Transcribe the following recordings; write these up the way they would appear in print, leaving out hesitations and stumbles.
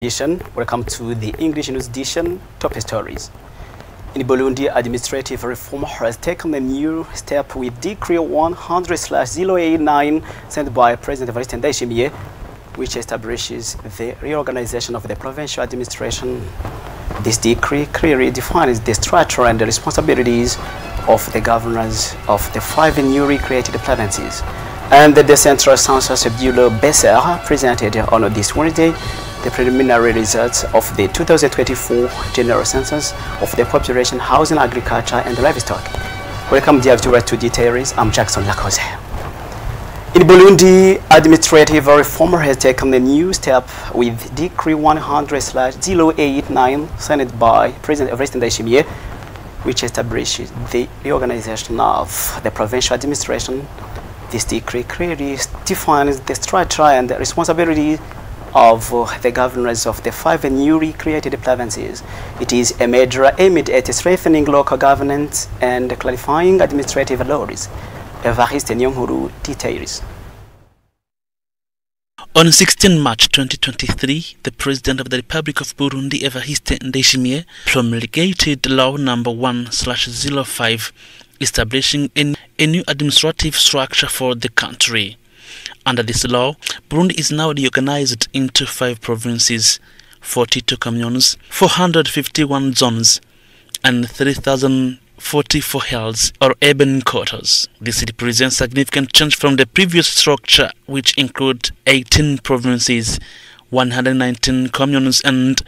Welcome to the English News Edition. Top stories. In Burundi, administrative reform has taken a new step with Decree 100/089 sent by President Evariste Ndayishimiye, which establishes the reorganization of the provincial administration. This decree clearly defines the structure and the responsibilities of the governors of the 5 newly created provinces. And the Central Census Bureau BCR presented on this Wednesday the preliminary results of the 2024 General Census of the Population, Housing, Agriculture and Livestock. Welcome, dear viewers, to details. I'm Jackson Lakoze. In Burundi, administrative reform has taken a new step with Decree 100/089 signed by President Evariste Ndayishimiye, which establishes the reorganization of the provincial administration. This decree clearly defines the structure and the responsibility of the governors of the 5 newly created provinces. It is a measure aimed at strengthening local governance and clarifying administrative laws. Evariste Nyonkuru details. On 16 March 2023, the President of the Republic of Burundi, Evariste Ndayishimiye, promulgated Law Number 1/05, establishing a new administrative structure for the country. Under this law, Burundi is now reorganized into 5 provinces, 42 communes, 451 zones, and 3,044 hills or urban quarters. This represents significant change from the previous structure, which included 18 provinces, 119 communes, and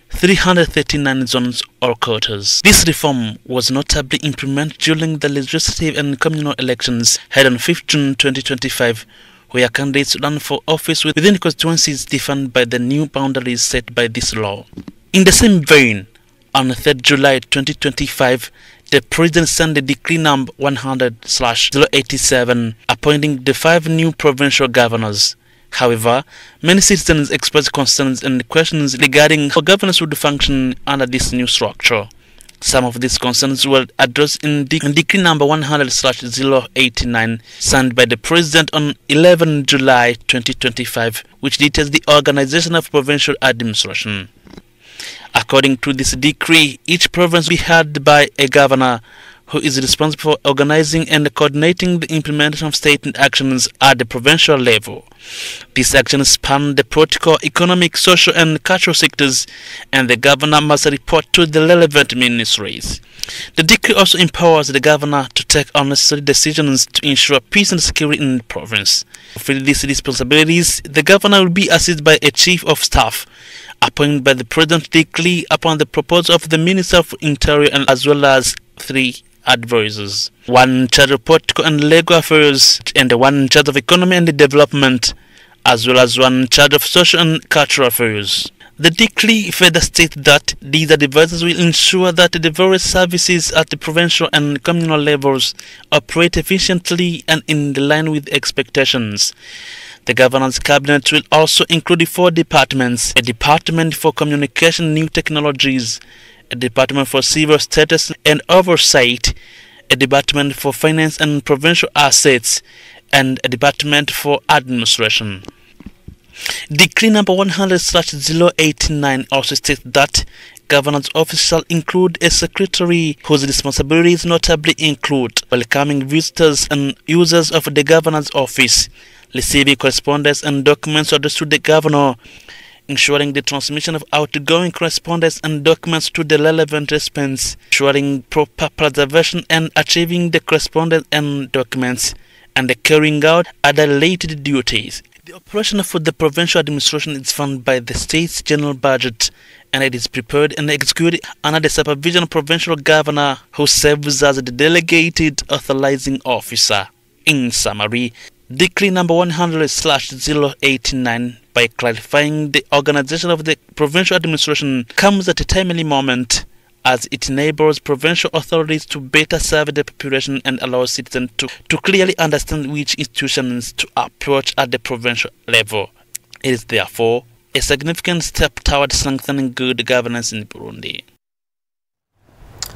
339 zones or quarters. This reform was notably implemented during the legislative and communal elections held on 5 June 2025, where candidates run for office within constituencies defined by the new boundaries set by this law. In the same vein, on 3 July 2025, the President signed the Decree number 100/087, appointing the 5 new provincial governors. However, many citizens expressed concerns and questions regarding how governance would function under this new structure. Some of these concerns were addressed in Decree number 100/089, signed by the President on 11 July 2025, which details the organization of provincial administration. According to this decree, each province will be headed by a governor who is responsible for organizing and coordinating the implementation of state actions at the provincial level. These actions span the political, economic, social and cultural sectors, and the governor must report to the relevant ministries. The decree also empowers the governor to take unnecessary decisions to ensure peace and security in the province. To fulfill these responsibilities, the governor will be assisted by a chief of staff, appointed by the President directly upon the proposal of the Minister of Interior, and as well as 3 advisors, 1 in charge of political and legal affairs, and 1 in charge of economy and development, as well as 1 in charge of social and cultural affairs. The decree further states that these advisors will ensure that the various services at the provincial and communal levels operate efficiently and in line with expectations. The governor's cabinet will also include 4 departments: a department for communication and new technologies, a department for civil status and oversight, a department for finance and provincial assets, and a department for administration. Decree number 100/089 also states that governor's office shall include a secretary whose responsibilities notably include welcoming visitors and users of the governor's office, receiving correspondence and documents addressed to the governor, ensuring the transmission of outgoing correspondence and documents to the relevant recipients, ensuring proper preservation and achieving the correspondence and documents, and the carrying out other related duties. The operation for the provincial administration is funded by the state's general budget, and it is prepared and executed under the supervision of provincial governor, who serves as the delegated authorizing officer. In summary, Decree number 100/089, by clarifying the organization of the provincial administration, comes at a timely moment, as it enables provincial authorities to better serve the population and allows citizens to clearly understand which institutions to approach at the provincial level. It is therefore a significant step toward strengthening good governance in Burundi.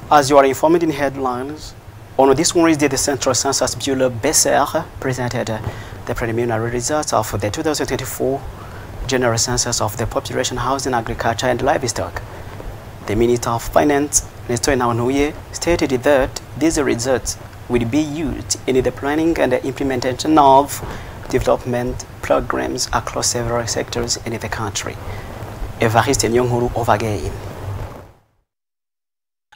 As you are informed in headlines, on this Wednesday, the Central Census Bureau BCR presented the preliminary results of the 2024 general census of the population, housing, agriculture and livestock. The Minister of Finance, Nestor Naonuye, stated that these results will be used in the planning and the implementation of development programs across several sectors in the country. Evariste Nyonguru over again.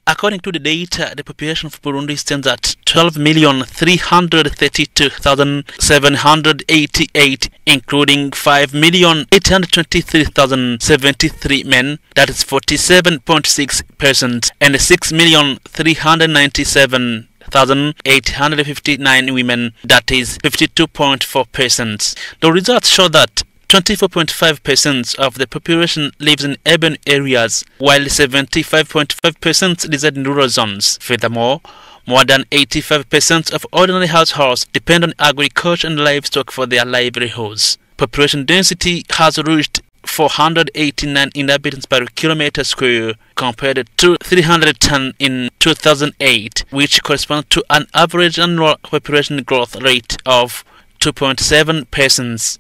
According to the data, the population of Burundi stands at 12,332,788, including 5,823,073 men, that is 47.6%, and 6,397,859 women, that is 52.4%. The results show that 24.5% of the population lives in urban areas, while 75.5% reside in rural zones. Furthermore, more than 85% of ordinary households depend on agriculture and livestock for their livelihoods. Population density has reached 489 inhabitants per kilometer square compared to 310 in 2008, which corresponds to an average annual population growth rate of 2.7%.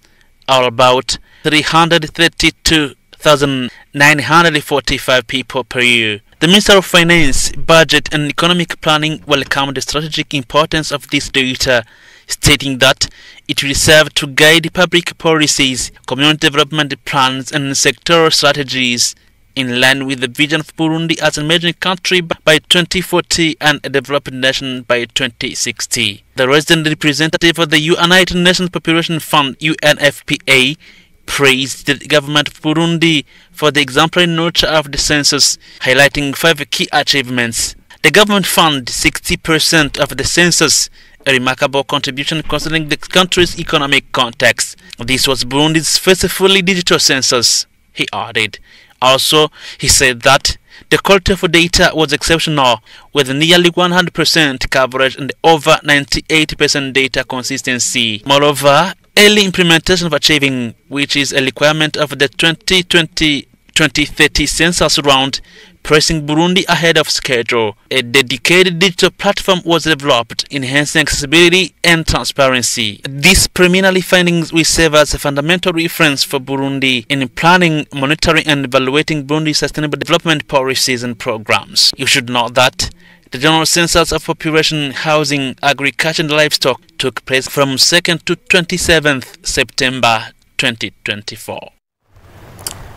or about 332,945 people per year. The Minister of Finance, Budget and Economic Planning welcomed the strategic importance of this data, stating that it will serve to guide public policies, community development plans and sectoral strategies in line with the vision of Burundi as an emerging country by 2040 and a developed nation by 2060. The resident representative of the United Nations Population Fund, UNFPA, praised the government of Burundi for the exemplary nature of the census, highlighting 5 key achievements. The government funded 60% of the census, a remarkable contribution considering the country's economic context. This was Burundi's first fully digital census, he added. Also, he said that the quality of data was exceptional, with nearly 100% coverage and over 98% data consistency. Moreover, early implementation of achieving, which is a requirement of the 2020-2030 census round, pressing Burundi ahead of schedule. A dedicated digital platform was developed, enhancing accessibility and transparency. These preliminary findings will serve as a fundamental reference for Burundi in planning, monitoring and evaluating Burundi's sustainable development policies and programs. You should know that the general census of population, housing, agriculture and livestock took place from 2nd to 27th September 2024.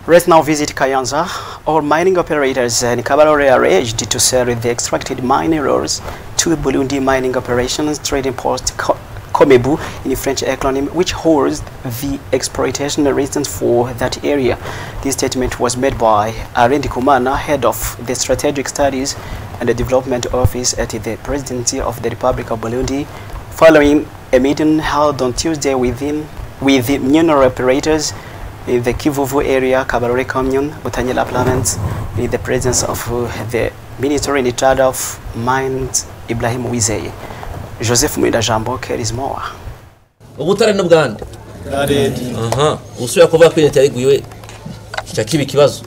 Let's now visit Kayanza. All mining operators in Kabarore are urged to sell the extracted minerals to Burundi Mining Operations Trading Post Komebu in French acronym, which holds the exploitation license for that area. This statement was made by Arendi Kumana, head of the Strategic Studies and the Development Office at the Presidency of the Republic of Burundi, following a meeting held on Tuesday with the mineral operators in the Kivuvu area, Kabarore Commune, Butanyela Province, in the presence of the Minister in charge of Mines, Ibrahim Uwizeye. Joseph Mwenda Jambo carries more. Ubutare n'ubwande. Usubira kuva kwenye tariguiwe kitakibi kibazo.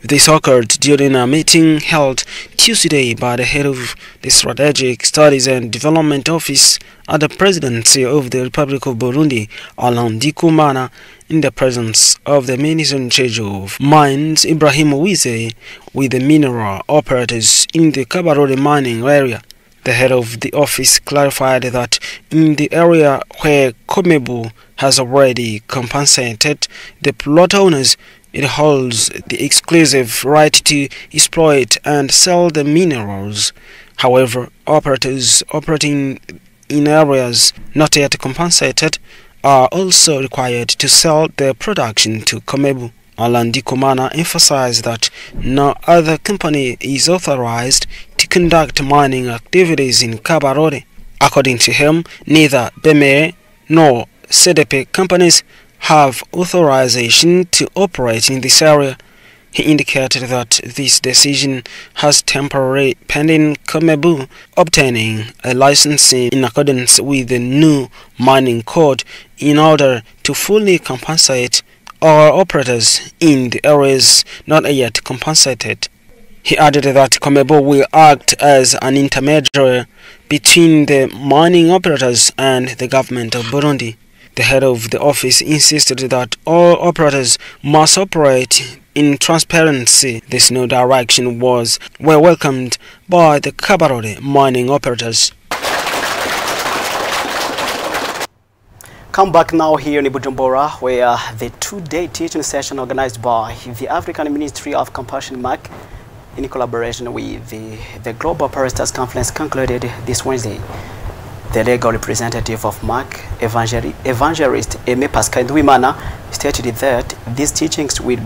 This occurred during a meeting held Tuesday by the head of the Strategic Studies and Development Office at the Presidency of the Republic of Burundi, Arendi Kumana, in the presence of the Minister in charge of Mines, Ibrahim Uwizeye, with the mineral operators in the Kabarore mining area. The head of the office clarified that in the area where Komebu has already compensated the plot owners, it holds the exclusive right to exploit and sell the minerals. However, operators operating in areas not yet compensated are also required to sell their production to Komebu. Arendi Kumana emphasized that no other company is authorized to conduct mining activities in Kabarore. According to him, neither BME nor CDP companies have authorization to operate in this area. He indicated that this decision has temporary pending Komebu obtaining a license in accordance with the new mining code in order to fully compensate all operators in the areas not yet compensated. He added that Komebu will act as an intermediary between the mining operators and the government of Burundi. The head of the office insisted that all operators must operate in transparency. This new direction was well welcomed by the Kabarore mining operators. Come back now here in Bujumbura, where the two-day teaching session organized by the African Ministry of Compassion MAC in collaboration with the Global Pastors Conference concluded this Wednesday. The legal representative of MAC, Evangelist Eme Pascal Ndwimana, stated that these teachings will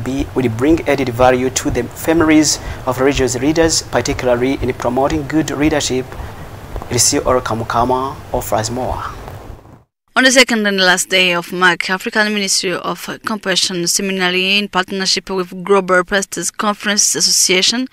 bring added value to the families of religious leaders, particularly in promoting good leadership. Risi Kamukama offers more. On the second and last day of MAC, African Ministry of Compassion Seminary, in partnership with Global Pastors Conference Association,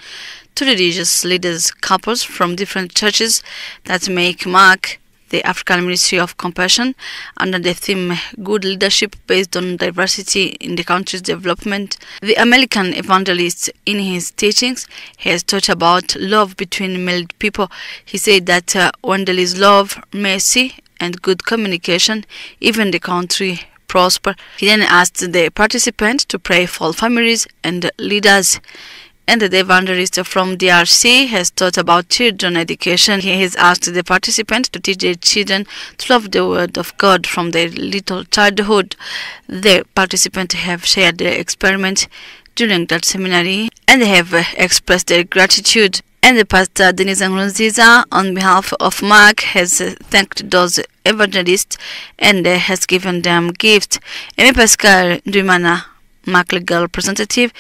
two religious leaders, couples from different churches that make MAC, the African Ministry of Compassion, under the theme Good Leadership Based on Diversity in the Country's Development. The American evangelist, in his teachings, has taught about love between married people. He said that when there is love, mercy, and good communication, even the country prosper. He then asked the participants to pray for families and leaders. And the evangelist from DRC has taught about children education. He has asked the participants to teach their children to love the word of God from their little childhood. The participants have shared their experiment during that seminary and they have expressed their gratitude. And the pastor Denise Nkurunziza, on behalf of MAC, has thanked those evangelists and has given them gifts. Eme Pascal Ndwimana, MAC legal representative,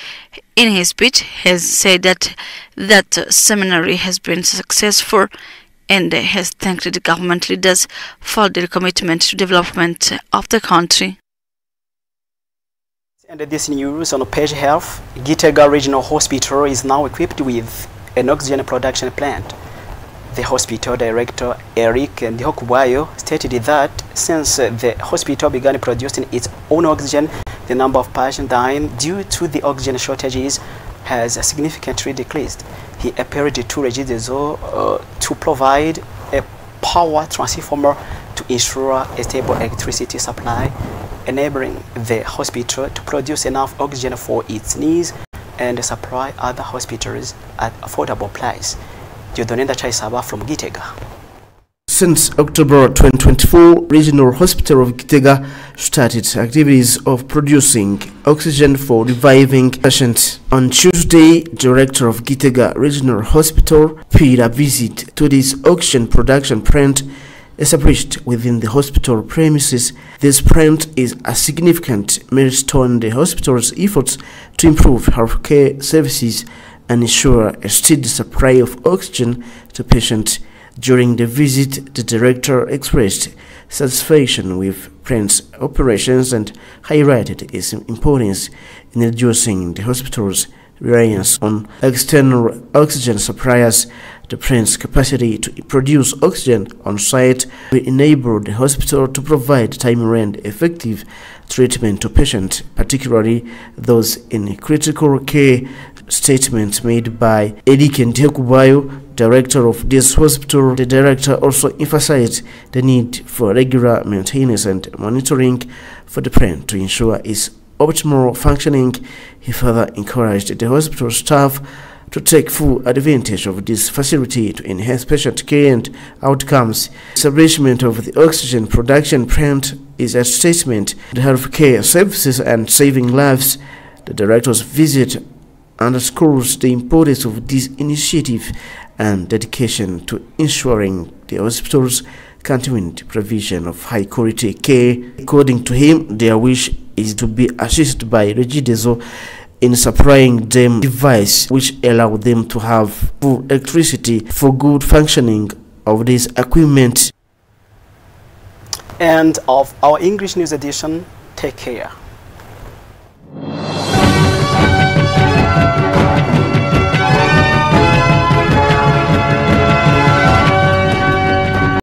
in his speech has said that seminary has been successful and has thanked the government leaders for their commitment to development of the country. And this news on Page Health, Gitega Regional Hospital is now equipped with an oxygen production plant. The hospital director, Eric Ndihokubayo, stated that since the hospital began producing its own oxygen, the number of patients dying due to the oxygen shortages has significantly decreased. He appealed to Regideso to provide a power transformer to ensure a stable electricity supply, enabling the hospital to produce enough oxygen for its needs and supply other hospitals at affordable price. Jodonenda Chaisaba from Gitega. Since October 2024, Regional Hospital of Gitega started activities of producing oxygen for reviving patients. On Tuesday, Director of Gitega Regional Hospital paid a visit to this oxygen production plant established within the hospital premises. This plant is a significant milestone in the hospital's efforts to improve healthcare services and ensure a steady supply of oxygen to patients. During the visit, the director expressed satisfaction with plant's operations and highlighted its importance in reducing the hospital's reliance on external oxygen suppliers. The plant's capacity to produce oxygen on site will enable the hospital to provide timely and effective treatment to patients, particularly those in critical care. Statements made by Eric Ndihokubayo, director of this hospital. The director also emphasized the need for regular maintenance and monitoring for the plant to ensure its optimal functioning. He further encouraged the hospital staff to take full advantage of this facility to enhance patient care and outcomes. Establishment of the oxygen production plant is a statement to healthcare services and saving lives. The director's visit underscores the importance of this initiative and dedication to ensuring the hospital's continued provision of high-quality care. According to him, their wish is to be assisted by Regideso in supplying them devices which allow them to have full electricity for good functioning of this equipment. And of our English news edition, take care.